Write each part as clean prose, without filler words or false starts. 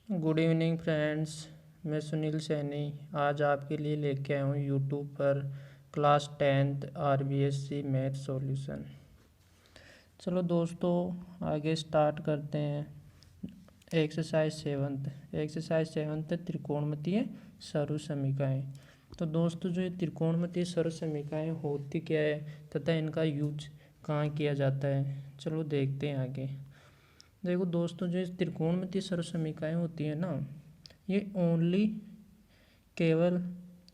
Good evening friends. मैं सुनील सैनी आज आपके लिए लेके आया हूँ यूट्यूब पर class 10th RBSC math solution. चलो दोस्तों आगे स्टार्ट करते हैं। एक्सरसाइज सेवन्थ त्रिकोणमितीय सर्वसमीकाएँ। तो दोस्तों जो ये त्रिकोणमितीय सर्वसमीकाएँ होती क्या है तथा इनका यूज कहाँ किया जाता है, चलो देखते हैं आगे। देखो दोस्तों, जो इस त्रिकोणमितीय सर्वसमीकाएँ होती हैं ना, ये ओनली केवल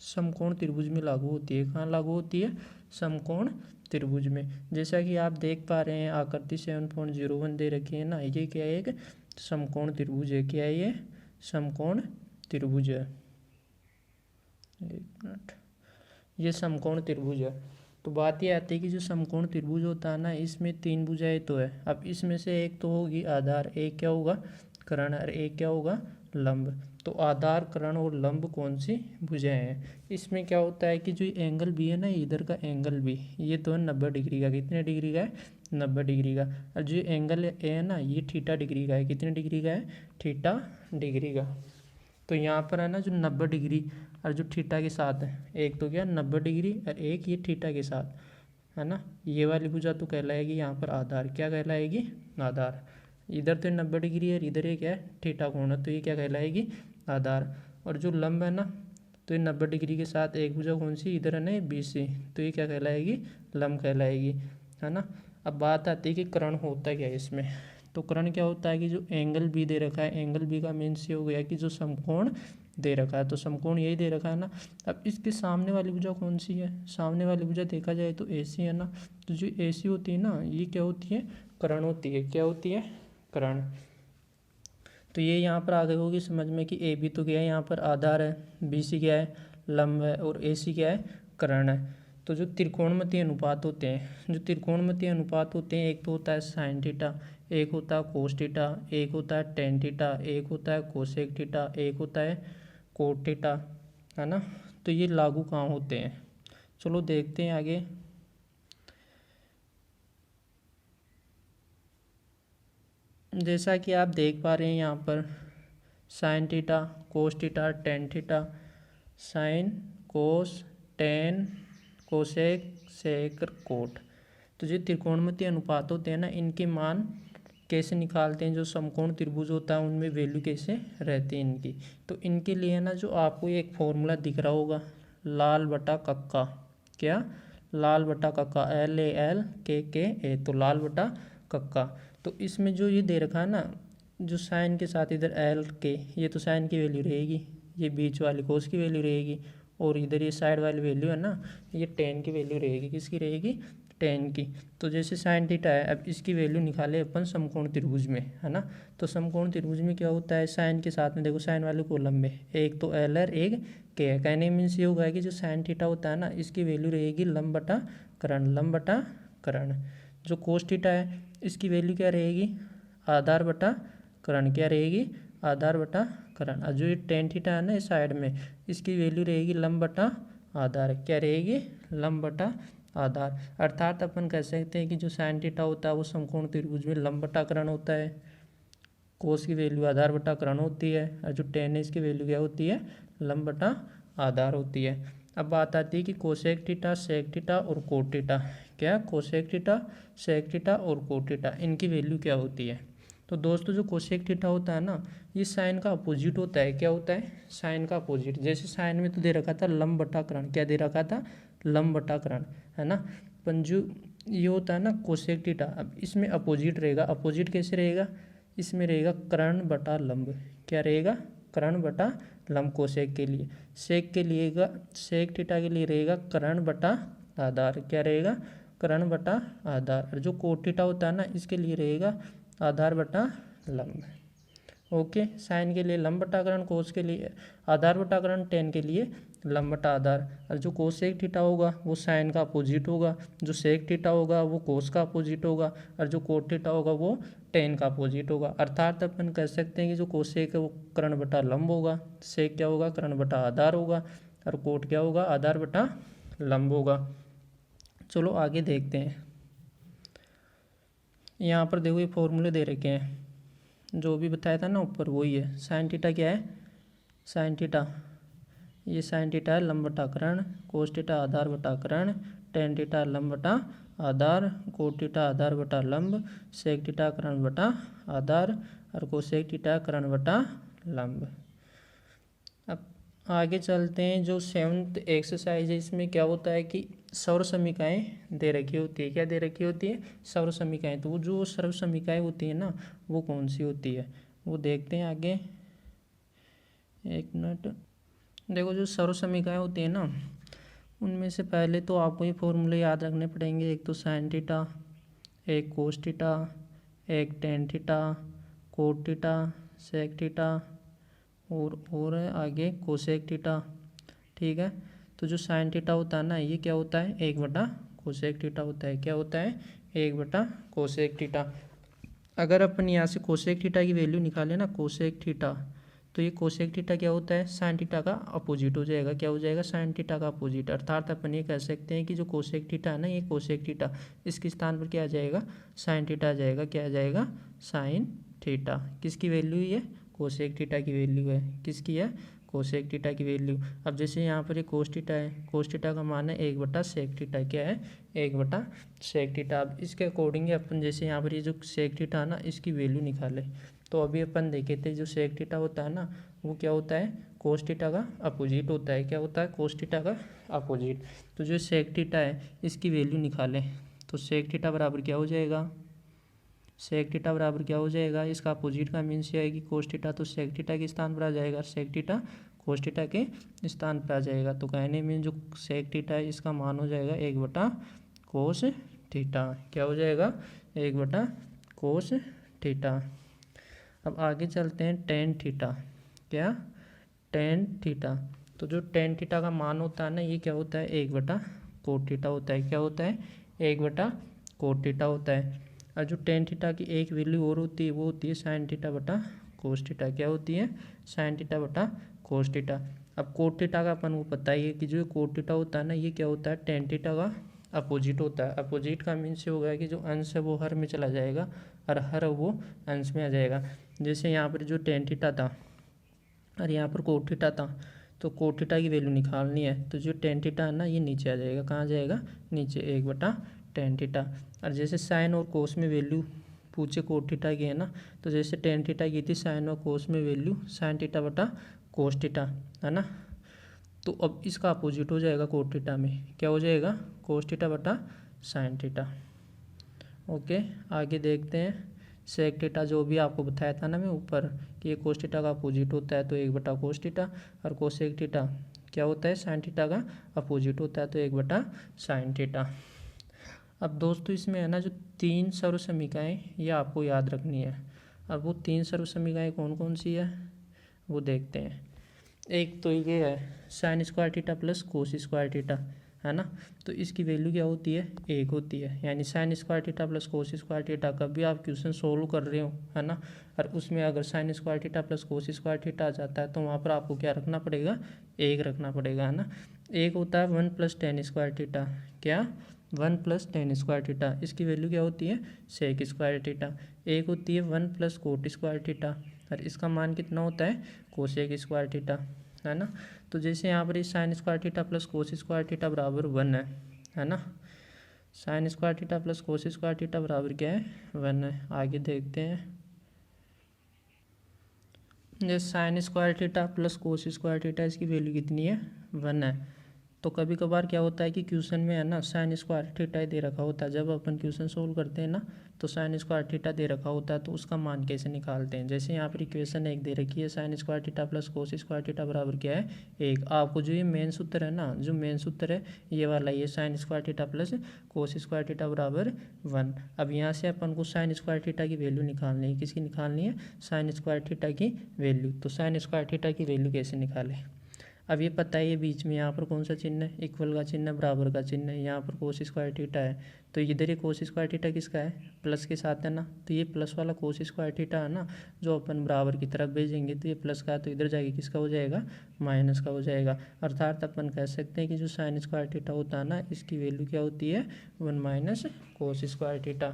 समकोण त्रिभुज में लागू होती है। कहाँ लागू होती है? समकोण त्रिभुज में। जैसा कि आप देख पा रहे हैं आकृति 7.01 दे रखी है ना, ये क्या है? एक समकोण त्रिभुज है। क्या है ये? समकोण त्रिभुज है। एक मिनट, ये समकोण त्रिभुज है। तो बात ये आती है कि जो समकोण त्रिभुज होता है ना, इसमें 3 भुजाएं तो है। अब इसमें से एक तो होगी आधार, एक क्या होगा? कर्ण, और एक क्या होगा? लंब। तो आधार, कर्ण और लंब कौन सी भुजाएं हैं? इसमें क्या होता है कि जो एंगल बी है ना, इधर का एंगल बी, ये तो है 90 डिग्री का। कितने डिग्री का है? 90 डिग्री का। और जो एंगल ए है ना, ये थीटा डिग्री का है। कितने डिग्री का है? थीटा डिग्री का। तो यहाँ पर है ना जो 90 डिग्री और जो थीटा के साथ है, एक तो क्या 90 डिग्री और एक ये थीटा के साथ, है ना, ये वाली भुजा तो कहलाएगी यहाँ पर आधार। क्या कहलाएगी? आधार। इधर तो 90 डिग्री है, इधर ये क्या है? थीटा कोण है, तो ये क्या कहलाएगी? आधार। और जो लंब है ना, तो ये 90 डिग्री के साथ एक भुजा कौन सी? इधर है ना BC, तो ये क्या कहलाएगी? लंब कहलाएगी, है ना। अब बात आती है कि कर्ण होता क्या है इसमें। तो कर्ण क्या होता है कि जो एंगल बी दे रखा है, एंगल बी का मीन्स ये हो गया कि जो समकोण दे रखा है, तो समकोण यही दे रखा है ना। अब इसके सामने वाली भुजा कौन सी है? सामने वाली भुजा देखा जाए तो AC है ना। तो जो AC होती है ना, ये क्या होती है? कर्ण होती है। क्या होती है? कर्ण। तो ये यहाँ पर आ गई होगी समझ में कि AB तो क्या है यहाँ पर? आधार है, BC क्या है? लंब है, और AC क्या है? कर्ण है। तो जो त्रिकोणमितीय अनुपात होते हैं, एक तो होता है साइन थीटा, एक होता है कोस थीटा, एक होता है टेन थीटा, एक होता है कोसेक थीटा, एक होता है कोट थीटा, है ना। तो ये लागू कहाँ होते हैं, चलो देखते हैं आगे। जैसा कि आप देख पा रहे हैं यहाँ पर sine theta, cos theta, tan theta, sine, cos, tan, cosec, sec, cot. तो जो त्रिकोणमितीय अनुपात होते हैं ना, इनके मान कैसे निकालते हैं? जो समकोण त्रिभुज होता है उनमें वैल्यू कैसे रहती है इनकी। तो इनके लिए ना जो आपको एक फॉर्मूला दिख रहा होगा, लाल बटा कक्का। क्या? लाल बटा कक्का, LALKKA, तो लाल बटा कक्का। तो इसमें जो ये दे रखा है ना, जो साइन के साथ इधर L के, ये तो साइन की वैल्यू रहेगी, ये बीच वाली कोस की वैल्यू रहेगी, और इधर ये साइड वाली वैल्यू है ना, ये टेन की वैल्यू रहेगी। किसकी रहेगी? टेन की। तो जैसे साइन थीटा है, अब इसकी वैल्यू निकाले अपन समकोण त्रिभुज में, है ना। तो समकोण त्रिभुज में क्या होता है? साइन के साथ में देखो, साइन वाले कॉलम में एक तो L है, एक K है। कहने मीन्स ये होगा कि जो साइन थीटा होता है ना, इसकी वैल्यू रहेगी लंब बटा कर्ण, लंब बटा कर्ण। जो कोस थीटा है, इसकी वैल्यू क्या रहेगी? आधार बटा कर्ण। क्या रहेगी? आधार बटा कर्ण। और जो ये टेन थीटा है ना इस साइड में, इसकी वैल्यू रहेगी लंब बटा आधार। क्या रहेगी? लंब बटा आधार। अर्थात अपन कह सकते हैं कि जो साइन थीटा होता है वो समकोण त्रिभुज में लंब बटा कर्ण होता है, कोस की वैल्यू आधार बटा कर्ण होती है, और जो टेन है इसकी वैल्यू क्या होती है? लंब बटा आधार होती है। अब बात आती है कि कोसेक थीटा, सेक थीटा और कोट थीटा। क्या? कोसेक थीटा, सेक थीटा और कोट थीटा, इनकी वैल्यू क्या होती है? तो दोस्तों जो कोसेक थीटा होता है ना, ये साइन का अपोजिट होता है। क्या होता है? साइन का अपोजिट। जैसे साइन में तो दे रखा था लंब बटा कर्ण। क्या दे रखा था? लंब बटा कर्ण, है ना। पंजु ये होता है ना कोसेक थीटा, अब इसमें अपोजिट रहेगा। अपोजिट कैसे रहेगा? इसमें रहेगा कर्ण बटा लंब। क्या रहेगा? कर्ण बटा लंब कोसेक के लिए। सेक के लिए सेक थीटा के लिए रहेगा कर्ण बटा आधार। क्या रहेगा? कर्ण बटा आधार। और जो कोट थीटा होता है ना, इसके लिए रहेगा आधार बटा लंब। ओके, साइन के लिए लंब बटा कर्ण, कोस के लिए आधार बटा कर्ण, टेन के लिए लंब बटा आधार। और जो कोसेक थीटा होगा वो साइन का अपोजिट होगा, जो सेक थीटा होगा वो कोस का अपोजिट होगा, और जो कोट थीटा होगा वो टेन का अपोजिट होगा। अर्थात अपन कह सकते हैं कि जो कोसेक है वो कर्ण बटा लंब होगा, सेक क्या होगा? कर्ण बटा आधार होगा, और कोट क्या होगा? आधार बटा लंब होगा। चलो आगे देखते हैं। यहाँ पर देखो ये फॉर्मूले दे रखे हैं, जो भी बताया था ना ऊपर वही है। साइन थीटा क्या है, साइन थीटा, ये साइन थीटा है लंब बटा कर्ण, कोस थीटा आधार बटा कर्ण, टेन थीटा लंब बटा आधार, कोट थीटा आधार बटा लंब, सेक थीटा कर्ण बटा आधार और कोसेक थीटा कर्ण बटा लंब। अब आगे चलते हैं। जो 7th एक्सरसाइज है इसमें क्या होता है कि सर्व समीकरणाएँ दे रखी होती है। क्या दे रखी होती है, सर्व समीकरणाएँ। तो वो जो सर्व समीकरणाएँ होती है ना वो कौन सी होती है वो देखते हैं आगे। एक मिनट, देखो जो सर्व समीकरणाएँ होती है ना उनमें से पहले तो आपको ये फॉर्मूले याद रखने पड़ेंगे। एक तो साइन थीटा, एक कोस थीटा, एक tan theta, cot theta, sec theta और है आगे कोसेक थीटा। ठीक है, तो जो साइन थीटा होता है ना ये क्या होता है, 1 बटा कोसेक थीटा होता है। क्या होता है, 1 बटा कोसेक थीटा। अगर अपन यहाँ से कोसेक थीटा की वैल्यू निकालें ना, कोसेक थीटा, तो ये कोसेक थीटा क्या होता है, साइन थीटा का अपोजिट हो जाएगा। क्या हो जाएगा, साइन थीटा का अपोजिट। अर्थात अपन ये कह सकते हैं कि जो कोसेक थीटा है ना ये कोसेक थीटा, इसके स्थान पर क्या आ जाएगा, साइन थीटा आ जाएगा। क्या आ जाएगा, साइन थीटा। किसकी वैल्यू ये, कोसेक थीटा की वैल्यू है। किसकी है, कोसेक थीटा की वैल्यू। अब जैसे यहाँ पर ये कोस थीटा है, कोस थीटा का मान है 1/सेक थीटा। क्या है, 1/सेक थीटा। अब इसके अकॉर्डिंग अपन जैसे यहाँ पर ये जो सेक थीटा है ना इसकी वैल्यू निकाले, तो अभी अपन देखे थे जो सेक थीटा होता है ना वो क्या होता है, कोस थीटा का अपोजिट होता है। क्या होता है, कोस थीटा का अपोजिट। तो जो सेक थीटा है इसकी वैल्यू निकालें तो सेक थीटा बराबर क्या हो जाएगा, सेक थीटा बराबर क्या हो जाएगा, इसका अपोजिट का मीन्स ये है कि कोस थीटा, तो सेक थीटा के स्थान पर आ जाएगा, सेक थीटा कोस थीटा के स्थान पर आ जाएगा। तो कहने में जो सेक थीटा है इसका मान हो जाएगा 1/कोस थीटा। क्या हो जाएगा, 1/कोस थीटा। अब आगे चलते हैं टेन थीटा। क्या, टेन थीटा। तो जो टेन थीटा का मान होता है ना ये क्या होता है, 1/कोट थीटा होता है। क्या होता है, 1/कोट थीटा होता है। और जो टेन थीटा की एक वैल्यू और होती है वो होती है साइन थीटा बटा कोस थीटा। क्या होती है, साइन थीटा बटा कोस थीटा। अब कोट थीटा का अपन को पता ही है कि जो कोट थीटा होता है ना ये क्या होता है, टेन थीटा का अपोजिट होता है। अपोजिट का मीन्स ये होगा कि जो अंश है वो हर में चला जाएगा और हर वो अंश में आ जाएगा। जैसे यहाँ पर जो टेन थीटा था और यहाँ पर कोट थीटा था, तो कोट थीटा की वैल्यू निकालनी है तो जो टेन थीटा है ना ये नीचे आ जाएगा। कहाँ जाएगा, नीचे, 1/टेन थीटा। और जैसे साइन और कोस में वैल्यू पूछे कोट थीटा की है ना, तो जैसे टेन थीटा की थी साइन और कोस में वैल्यू साइन थीटा बटा कोस थीटा है ना, तो अब इसका अपोजिट हो जाएगा कोट थीटा में। क्या हो जाएगा, कोस थीटा बटा साइन थीटा। ओके, आगे देखते हैं। सेक थीटा जो भी आपको बताया था ना मैं ऊपर कि ये कोस थीटा का अपोजिट होता है तो 1/कोस थीटा, और कोसेक थीटा क्या होता है, साइन थीटा का अपोजिट होता है तो 1/साइन थीटा। अब दोस्तों इसमें है ना जो 3 सर्व समीकरणाएँ ये आपको याद रखनी है। अब वो 3 सर्व समीकरणाएँ कौन कौन सी है वो देखते हैं। एक तो ये है sign square theta plus cos square theta है ना, तो इसकी वैल्यू क्या होती है, 1 होती है। यानी sign square theta plus cos square theta कभी आप क्वेश्चन सोल्व कर रहे हो है ना, और उसमें अगर sine square theta plus cos square theta आ जाता है तो वहाँ पर आपको क्या रखना पड़ेगा, 1 रखना पड़ेगा है ना। एक होता है 1 + tan स्क्वायर थीटा। क्या, 1 + tan स्क्वायर थीटा, इसकी वैल्यू क्या होती है, सेक स्क्वायर थीटा। एक होती है 1 + कोट स्क्वायर थीटा और इसका मान कितना होता है, कोसेक स्क्वायर थीटा है ना। तो जैसे यहाँ पर sign square theta plus cos square theta बराबर 1 है ना, sign square theta plus cos square theta बराबर क्या है, 1 है। आगे देखते हैं, जैसे sign square theta plus cos square theta इसकी वैल्यू कितनी है, 1 है। तो कभी कभार क्या होता है कि क्वेश्चन में है ना साइन स्क्वायर थीटा ही दे रखा होता है। जब अपन क्वेश्चन सोल्व करते हैं ना तो साइन स्क्वायर थीटा दे रखा होता है तो उसका मान कैसे निकालते हैं। जैसे यहाँ पर इक्वेशन 1 दे रखी है, sign square theta plus cos square theta बराबर क्या है, 1। आपको जो ये मेन सूत्र है ना, जो मेन सूत्र है ये वाला, ये sign square theta plus cos square theta बराबर 1। अब यहाँ से अपन को साइन स्क्वायर थीटा की वैल्यू निकालनी है। किसकी निकालनी है, साइन स्क्वायर थीटा की वैल्यू। तो साइन स्क्वायर थीटा की वैल्यू कैसे निकालें। अब ये पता है ये बीच में यहाँ पर कौन सा चिन्ह है, इक्वल का चिन्ह है, बराबर का चिन्ह है। यहाँ पर कोस स्क्वायर थीटा है तो इधर ये कोस स्क्वायर थीटा किसका है, प्लस के साथ है ना, तो ये प्लस वाला कोस स्क्वायर थीटा है ना जो अपन बराबर की तरफ भेजेंगे तो ये प्लस का है तो इधर जाके किसका हो जाएगा, माइनस का हो जाएगा। अर्थात अपन कह सकते हैं कि जो साइन स्क्वायर थीटा होता है ना इसकी वैल्यू क्या होती है, 1 - कोस स्क्वायर थीटा।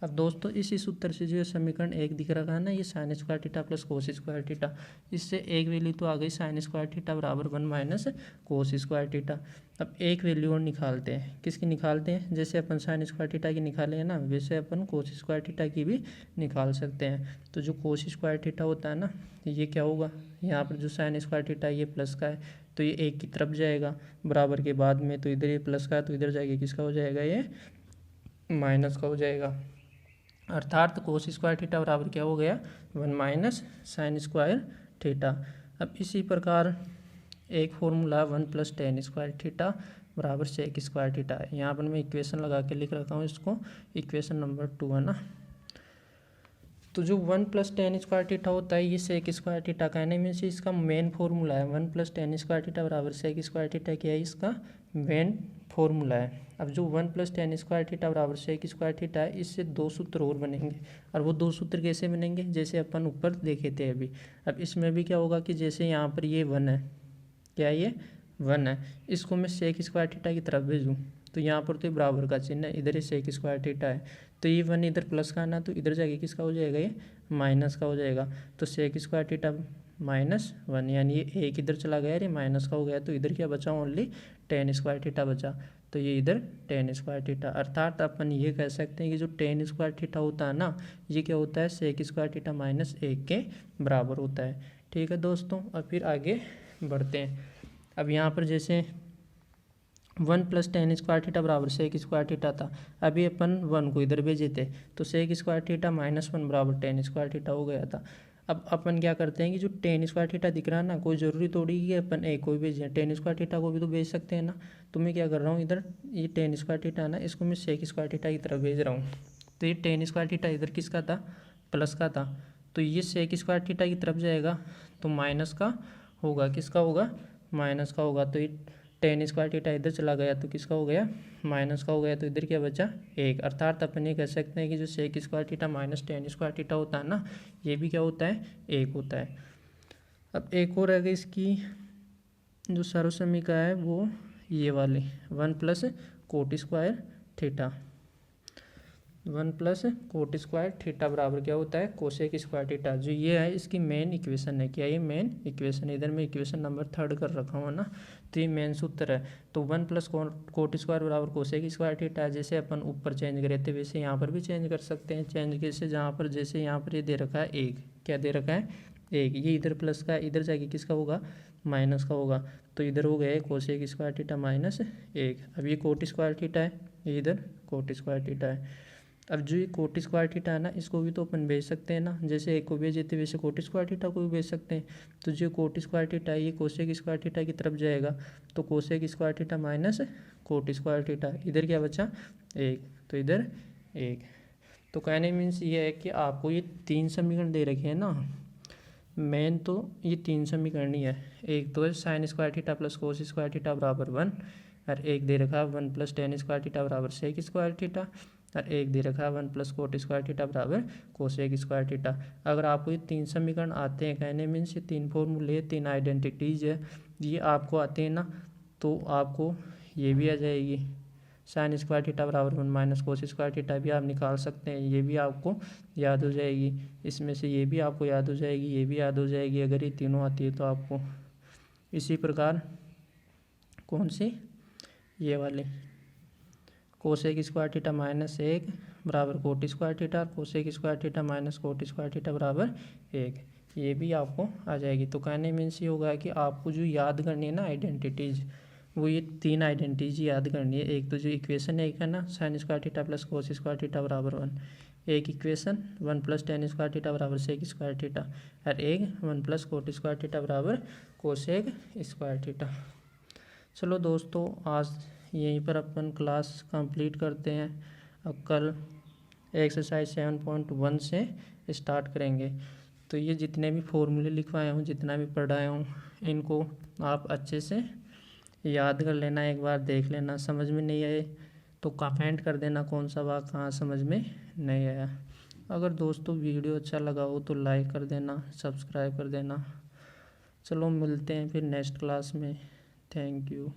अब दोस्तों इसी सूत्र से जो समीकरण 1 दिख रहा है ना, ये sign square theta plus cos square theta, इससे एक वैल्यू तो आ गई साइन स्क्वायर थीटा बराबर 1 माइनस कोस स्क्वायर थीटा। अब एक वैल्यू और निकालते हैं, किसकी निकालते हैं, जैसे अपन साइन स्क्वायर थीटा की निकाले हैं ना, वैसे अपन कोस स्क्वायर थीटा की भी निकाल सकते हैं। तो जो कोस स्क्वायर थीटा होता है ना, ये क्या होगा, यहाँ पर जो साइन स्क्वायर थीटा ये प्लस का है तो ये एक की तरफ जाएगा बराबर के बाद में, तो इधर ये प्लस का है तो इधर जाएगा किसका हो जाएगा, ये माइनस का हो जाएगा। अर्थात कोस स्क्वायर थीटा बराबर क्या हो गया, 1 माइनस साइन स्क्वायर थीटा। अब इसी प्रकार एक formula 1 plus ten square theta बराबर सेक स्क्वायर थीटा है। यहाँ पर मैं इक्वेशन लगा के लिख रखा हूँ इसको, इक्वेशन नंबर 2 है ना। तो जो 1 प्लस टेन स्क्वायर थीटा होता है ये सेक स्क्वायर थीटा का है, मीन्स इसका मेन फॉर्मूला है। 1 प्लस टेन स्क्वायर थीटा बराबर सेक स्क्वायर थीटा क्या है, इसका मेन फॉर्मूला है। अब जो 1 प्लस टेन स्क्वायर थीटा बराबर सेक स्क्वायर थीटा है, इससे दो सूत्र और बनेंगे। और वो दो सूत्र कैसे बनेंगे, जैसे अपन ऊपर देखे थे अभी। अब इसमें भी क्या होगा कि जैसे यहाँ पर ये 1 है, क्या ये 1 है, इसको मैं सेक स्क्वायर थीटा की तरफ भेजूँ तो यहाँ पर तो बराबर का चिन्ह है, इधर ही सेक स्क्वायर थीटा है, तो ये 1 इधर प्लस का आना तो इधर जाके किसका हो जाएगा, ये माइनस का हो जाएगा। तो सेक स्क्वायर थीटा -1, यानी ये एक इधर चला गया, ये माइनस का हो गया, तो इधर क्या बचा, ओनली टेन स्क्वायर थीटा बचा, तो ये इधर टेन स्क्वायर थीटा। अर्थात अपन ये कह सकते हैं कि जो टेन स्क्वायर थीटा होता है ना, ये क्या होता है, सेक स्क्वायर थीटा -1 के बराबर होता है। ठीक है दोस्तों, अब फिर आगे बढ़ते हैं। अब यहाँ पर जैसे 1 प्लस टेन स्क्वायर थीटा बराबर सेक स्क्वायर थीटा था, अभी अपन 1 को इधर भेजे थे तो सेक स्क्वायर थीटा -1 बराबर टेन स्क्वायर थीटा हो गया था। अब अपन क्या करते हैं कि जो टेन स्क्वायर थीटा दिख रहा है ना, कोई ज़रूरी थोड़ी कि अपन एक को भी भेजें, टेन स्क्वायर थीटा को भी तो भेज सकते हैं ना। तो मैं क्या कर रहा हूँ, इधर ये टेन स्क्वायर थीटा है ना, इसको मैं सेक स्क्वायर थीटा की तरफ भेज रहा हूँ। तो ये टेन स्क्वायर थीटा इधर किसका था, प्लस का था, तो ये सेक स्क्वायर थीटा की तरफ जाएगा तो माइनस का होगा, किसका होगा, माइनस का होगा। तो ये टेन स्क्वायर थीटा इधर चला गया तो किसका हो गया, माइनस का हो गया, तो इधर क्या बचा, एक। अर्थात अपन ये कह सकते हैं कि जो sec square theta minus tan square theta होता है ना, ये भी क्या होता है, एक होता है। अब एक और है इसकी जो सर्वसमीका है वो ये वाली 1 plus coat square theta, 1 plus coat square theta बराबर क्या होता है, कोसेक स्क्वायर थीटा। जो ये है इसकी मेन इक्वेशन है, क्या ये मेन इक्वेशन है, इधर मैं इक्वेशन नंबर 3 कर रखा हूँ ना, तो ये मेन सूत्र है। तो 1 प्लस कोट स्क्वायर बराबर कोसेक स्क्वायर थीटा है। जैसे अपन ऊपर चेंज करे थे वैसे यहाँ पर भी चेंज कर सकते हैं। चेंज कैसे, जहाँ पर जैसे यहाँ पर ये दे रखा है एक, क्या दे रखा है, एक, ये इधर प्लस का इधर जाके किसका होगा, माइनस का होगा, तो इधर हो गया कोसेक स्क्वायर थीटा -1। अब ये कोट स्क्वायर थीटा है, ये इधर कोट स्क्वायर थीटा है। अब जो ये कोट स्क्वायर थीटा है ना, इसको भी तो अपन भेज सकते हैं ना, जैसे एक को भेजे थे वैसे कोट स्क्वायर थीटा को भी भेज सकते हैं। तो जो कोट स्क्वायर थीटा है ये कोसेक स्क्वायर थीटा की तरफ जाएगा, तो cosec square theta minus cot square theta, इधर क्या बचा, एक, तो इधर एक। तो कहने मीन्स ये है कि आपको ये 3 समीकरण दे रखे हैं ना, मेन तो ये 3 समीकरण ही है। एक तो है sign square theta plus cos square theta बराबर 1, और एक दे रखा है 1 प्लस टेन स्क्वायर थीटा बराबर सेक स्क्वायर थीटा, और एक दे रखा है 1 प्लस कोट स्क्वायर थीटा बराबर कोसेक स्क्वायर थीटा। अगर आपको ये 3 समीकरण आते हैं, कहने मीन्स ये 3 फॉर्मूले, 3 आइडेंटिटीज है, ये आपको आते हैं ना, तो आपको ये भी आ जाएगी, साइन स्क्वायर थीटा बराबर 1 माइनस कोस स्क्वायर थीटा भी आप निकाल सकते हैं, ये भी आपको याद हो जाएगी। इसमें से ये भी आपको याद हो जाएगी, ये भी याद हो जाएगी, अगर ये तीनों आती है तो आपको। इसी प्रकार कौन सी, ये वाली कोसेक स्क्वायर थीटा -1 बराबर coat square theta, cosec square theta minus cot square theta बराबर 1, ये भी आपको आ जाएगी। तो कहने मीन्स ये होगा कि आपको जो याद करनी है ना आइडेंटिटीज, वो ये 3 आइडेंटिटीज याद करनी है। एक तो जो इक्वेशन है, एक है ना sign square theta plus cos square theta बराबर 1, एक equation 1 plus ten square theta बराबर सेक स्क्वायर थीटा, और एक 1 प्लस कोट स्क्वायर थीटा बराबर कोसेक स्क्वायर थीटा। चलो दोस्तों, आज यहीं पर अपन क्लास कंप्लीट करते हैं। अब कल एक्सरसाइज 7.1 से स्टार्ट करेंगे। तो ये जितने भी फॉर्मूले लिखवाए हूँ, जितना भी पढ़ाया हूँ, इनको आप अच्छे से याद कर लेना, एक बार देख लेना। समझ में नहीं आए तो कमेंट कर देना कौन सा वाक्य कहाँ समझ में नहीं आया। अगर दोस्तों वीडियो अच्छा लगा हो तो लाइक कर देना, सब्सक्राइब कर देना। चलो मिलते हैं फिर नेक्स्ट क्लास में। Thank you.